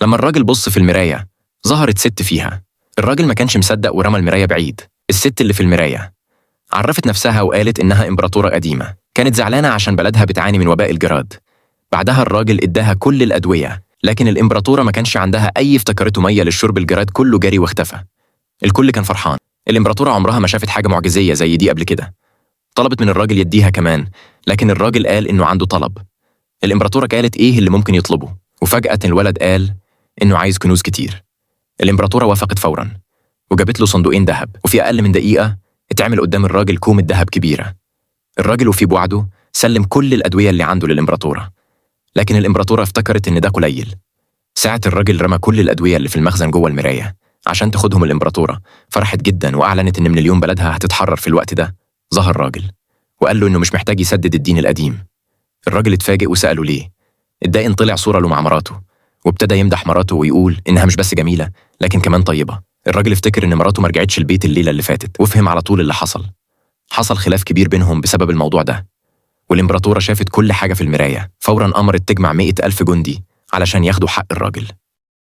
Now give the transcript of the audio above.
لما الراجل بص في المراية ظهرت ست فيها. الراجل ما كانش مصدق ورمى المراية بعيد. الست اللي في المراية عرفت نفسها وقالت إنها إمبراطورة قديمة، كانت زعلانة عشان بلدها بتعاني من وباء الجراد. بعدها الراجل اداها كل الأدوية، لكن الإمبراطورة ما كانش عندها أي افتكرته مية للشرب. الجراد كله جري واختفى. الكل كان فرحان. الإمبراطورة عمرها ما شافت حاجة معجزية زي دي قبل كده. طلبت من الراجل يديها كمان، لكن الراجل قال إنه عنده طلب. الإمبراطورة قالت إيه اللي ممكن يطلبه، وفجأة الولد قال إنه عايز كنوز كتير. الإمبراطورة وافقت فوراً وجابت له صندوقين ذهب، وفي أقل من دقيقة اتعمل قدام الراجل كومة ذهب كبيرة. الراجل وفي بوعده سلم كل الأدوية اللي عنده للإمبراطورة، لكن الإمبراطورة افتكرت إن ده قليل. ساعة الراجل رمى كل الأدوية اللي في المخزن جوه المراية عشان تاخدهم الإمبراطورة. فرحت جدا وأعلنت إن من اليوم بلدها هتتحرر. في الوقت ده ظهر راجل وقال له إنه مش محتاج يسدد الدين القديم. الراجل اتفاجئ وسأله ليه. الدائن طلع صورة له مع مراته، وابتدى يمدح مراته ويقول إنها مش بس جميلة لكن كمان طيبة. الراجل افتكر إن مراته ما رجعتش البيت الليلة اللي فاتت، وفهم على طول اللي حصل خلاف كبير بينهم بسبب الموضوع ده. والإمبراطورة شافت كل حاجة في المراية. فوراً أمرت تجمع 100,000 جندي علشان ياخدوا حق الراجل.